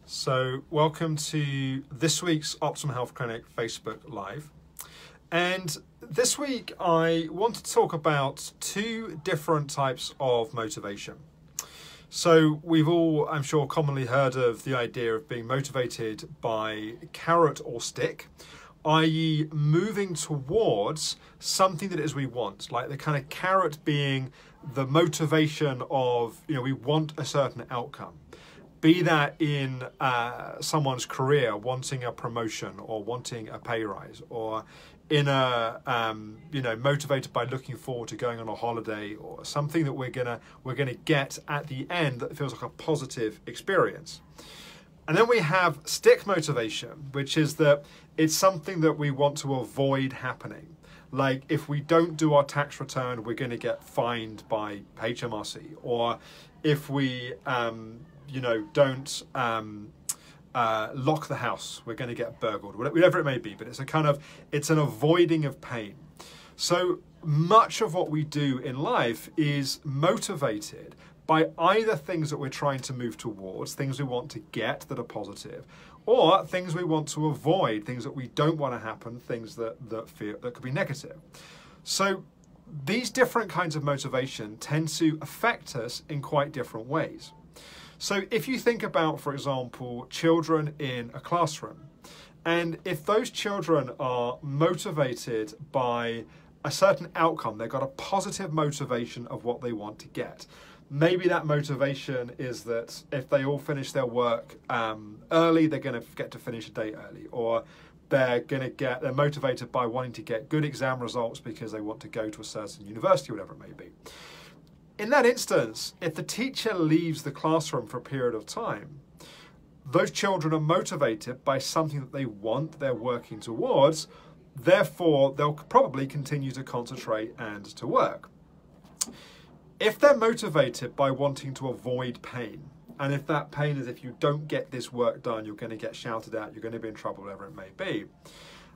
So welcome to this week's Optimal Health Clinic Facebook Live. And this week I want to talk about two different types of motivation. So we've all, I'm sure, commonly heard of the idea of being motivated by carrot or stick, i.e. moving towards something that it is we want, like the kind of carrot being the motivation of, we want a certain outcome. Be that in someone's career, wanting a promotion or wanting a pay rise, or in a motivated by looking forward to going on a holiday, or something that we're gonna get at the end that feels like a positive experience. And then we have stick motivation, which is that it's something that we want to avoid happening. Like if we don't do our tax return, we're going to get fined by HMRC, or if we don't lock the house, we're going to get burgled, whatever it may be. But it's an avoiding of pain. So much of what we do in life is motivated by either things that we're trying to move towards, things we want to get that are positive, or things we want to avoid, things that we don't want to happen, things that could be negative. So these different kinds of motivation tend to affect us in quite different ways. So if you think about, for example, children in a classroom, and if those children are motivated by a certain outcome, they've got a positive motivation of what they want to get. Maybe that motivation is that if they all finish their work early, they're going to get to finish a day early, or they're motivated by wanting to get good exam results because they want to go to a certain university, whatever it may be. In that instance, if the teacher leaves the classroom for a period of time, those children are motivated by something that they want, they're working towards, therefore they'll probably continue to concentrate and to work. If they're motivated by wanting to avoid pain, and if that pain is if you don't get this work done, you're going to get shouted at, you're going to be in trouble, whatever it may be,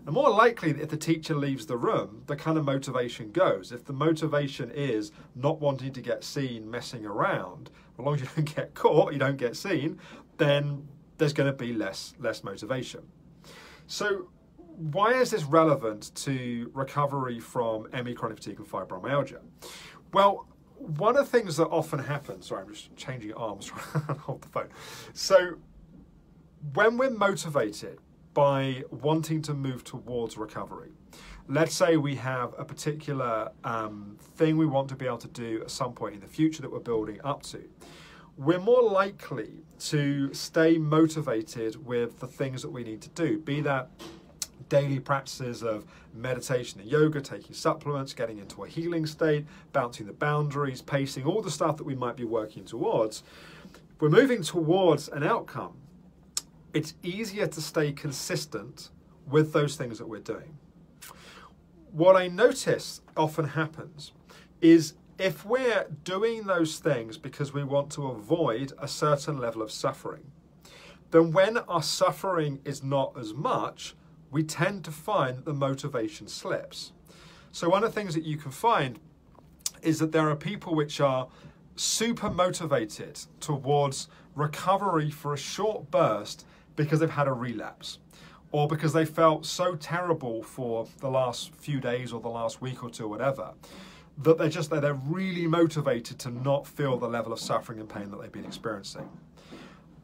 the more likely that if the teacher leaves the room, the kind of motivation goes. If the motivation is not wanting to get seen messing around, as long as you don't get caught, you don't get seen, then there's going to be less motivation. So why is this relevant to recovery from ME, chronic fatigue and fibromyalgia? Well, one of the things that often happens, sorry, I'm just changing arms trying to hold the phone. So when we're motivated by wanting to move towards recovery, let's say we have a particular thing we want to be able to do at some point in the future that we're building up to, we're more likely to stay motivated with the things that we need to do, be that daily practices of meditation and yoga, taking supplements, getting into a healing state, bouncing the boundaries, pacing, all the stuff that we might be working towards. We're moving towards an outcome. It's easier to stay consistent with those things that we're doing. What I notice often happens is if we're doing those things because we want to avoid a certain level of suffering, then when our suffering is not as much, we tend to find that the motivation slips. So one of the things that you can find is that there are people which are super motivated towards recovery for a short burst because they've had a relapse, or because they felt so terrible for the last few days or the last week or two or whatever, that they're really motivated to not feel the level of suffering and pain that they've been experiencing.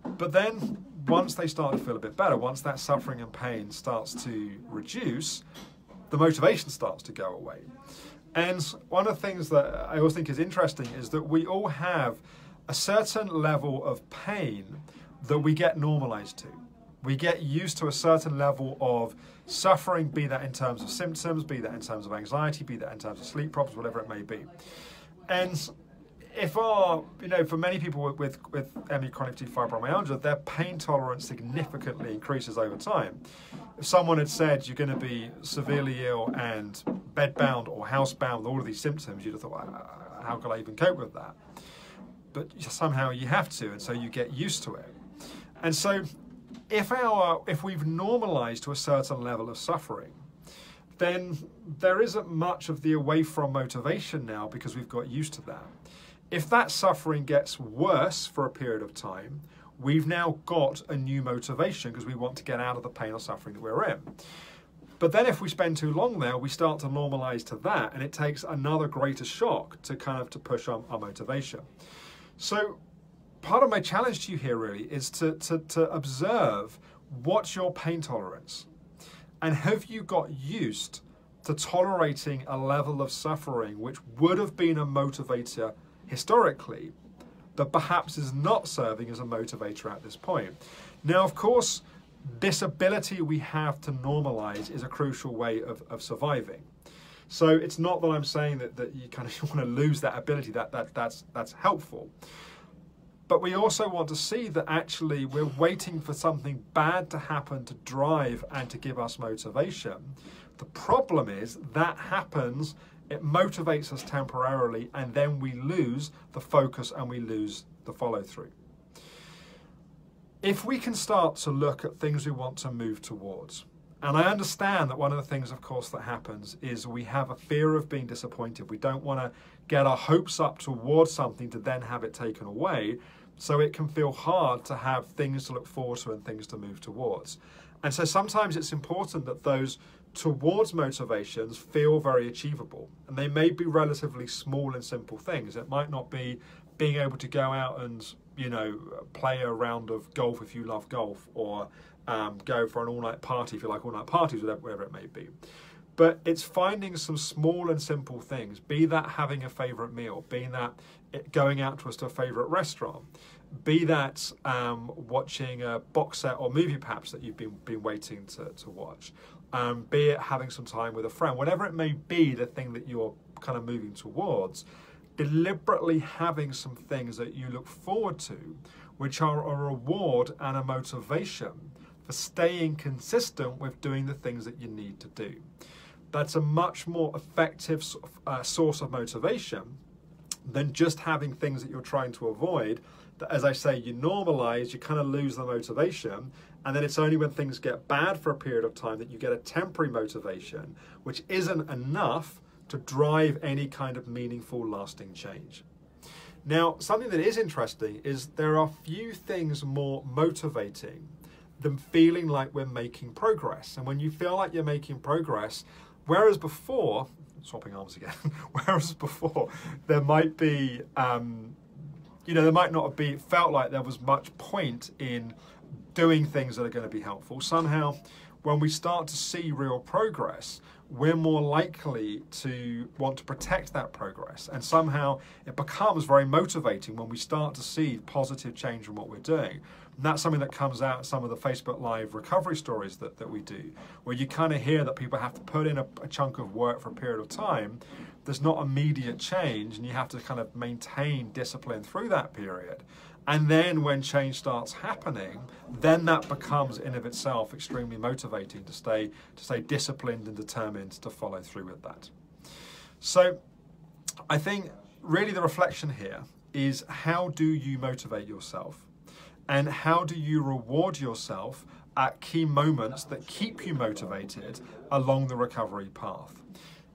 But then once they start to feel a bit better, once that suffering and pain starts to reduce, the motivation starts to go away. And one of the things that I always think is interesting is that we all have a certain level of pain that we get normalized to. We get used to a certain level of suffering, be that in terms of symptoms, be that in terms of anxiety, be that in terms of sleep problems, whatever it may be. And if for many people with ME, chronic fatigue, fibromyalgia, their pain tolerance significantly increases over time. If someone had said you're going to be severely ill and bedbound or housebound with all of these symptoms, you'd have thought, well, how could I even cope with that? But somehow you have to, and so you get used to it. And so if we've normalized to a certain level of suffering, then there isn't much of the away from motivation now because we've got used to that. If that suffering gets worse for a period of time, we've now got a new motivation because we want to get out of the pain or suffering that we're in. But then if we spend too long there, we start to normalize to that, and it takes another greater shock to kind of to push on our motivation. So part of my challenge to you here really is to observe what's your pain tolerance, and have you got used to tolerating a level of suffering which would have been a motivator historically, that perhaps is not serving as a motivator at this point. Now, of course, this ability we have to normalize is a crucial way of surviving. So it's not that I'm saying that you kind of want to lose that ability, that's helpful. But we also want to see that actually we're waiting for something bad to happen to drive and to give us motivation. The problem is that happens, it motivates us temporarily, and then we lose the focus and we lose the follow through. If we can start to look at things we want to move towards, and I understand that one of the things, of course, that happens is we have a fear of being disappointed. We don't want to get our hopes up towards something to then have it taken away, so it can feel hard to have things to look forward to and things to move towards. And so sometimes it's important that those towards motivations feel very achievable, and they may be relatively small and simple things. It might not be being able to go out and, you know, play a round of golf if you love golf, or go for an all-night party if you like all-night parties, whatever it may be. But it's finding some small and simple things, be that having a favourite meal, be that going out to a favourite restaurant, be that watching a box set or movie perhaps that you've been waiting to watch, be it having some time with a friend, whatever it may be, the thing that you're kind of moving towards, deliberately having some things that you look forward to, which are a reward and a motivation for staying consistent with doing the things that you need to do. That's a much more effective source of motivation than just having things that you're trying to avoid, that, as I say, you normalize, you kind of lose the motivation, and then it's only when things get bad for a period of time that you get a temporary motivation, which isn't enough to drive any kind of meaningful, lasting change. Now, something that is interesting is there are few things more motivating than feeling like we're making progress. And when you feel like you're making progress, whereas before, swapping arms again, whereas before there might be, there might not have felt like there was much point in doing things that are going to be helpful. Somehow, when we start to see real progress, we're more likely to want to protect that progress. And somehow it becomes very motivating when we start to see positive change in what we're doing. And that's something that comes out in some of the Facebook Live recovery stories that we do, where you kind of hear that people have to put in a chunk of work for a period of time. There's not immediate change, and you have to kind of maintain discipline through that period. And then when change starts happening, then that becomes in of itself extremely motivating to stay disciplined and determined to follow through with that. So I think really the reflection here is, how do you motivate yourself? And how do you reward yourself at key moments that keep you motivated along the recovery path?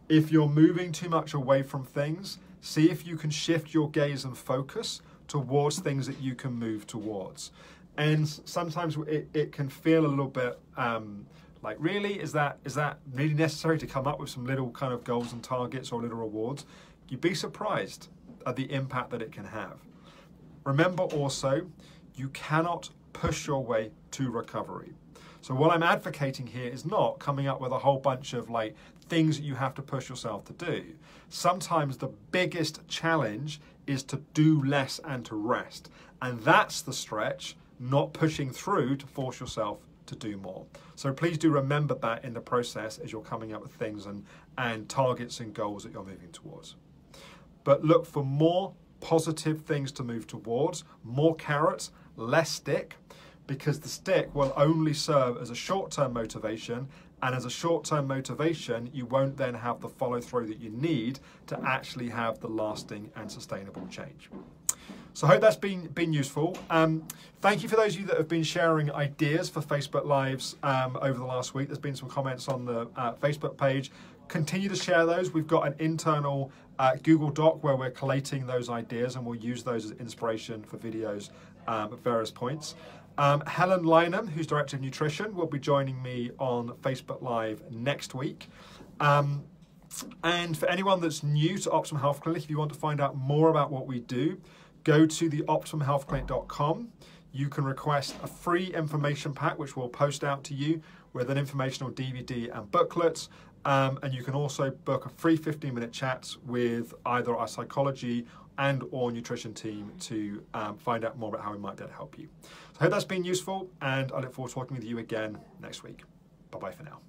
If you're moving too much away from things, see if you can shift your gaze and focus towards things that you can move towards. And sometimes it can feel a little bit like, really, is that really necessary to come up with some little kind of goals and targets or little rewards? You'd be surprised at the impact that it can have. Remember also, you cannot push your way to recovery. So what I'm advocating here is not coming up with a whole bunch of like things that you have to push yourself to do. Sometimes the biggest challenge is to do less and to rest. And that's the stretch, not pushing through to force yourself to do more. So please do remember that in the process as you're coming up with things and targets and goals that you're moving towards. But look for more positive things to move towards, more carrots, less stick, because the stick will only serve as a short-term motivation, and as a short-term motivation, you won't then have the follow-through that you need to actually have the lasting and sustainable change. So I hope that's been useful. Thank you for those of you that have been sharing ideas for Facebook Lives over the last week. There's been some comments on the Facebook page. Continue to share those. We've got an internal Google Doc where we're collating those ideas, and we'll use those as inspiration for videos at various points. Helen Lynham, who's Director of Nutrition, will be joining me on Facebook Live next week. And for anyone that's new to Optimum Health Clinic, if you want to find out more about what we do, go to the optimumhealthclinic.com. You can request a free information pack, which we'll post out to you with an informational DVD and booklet. And you can also book a free 15-minute chat with either our psychology and or nutrition team to find out more about how we might be able to help you. So I hope that's been useful, and I look forward to talking with you again next week. Bye-bye for now.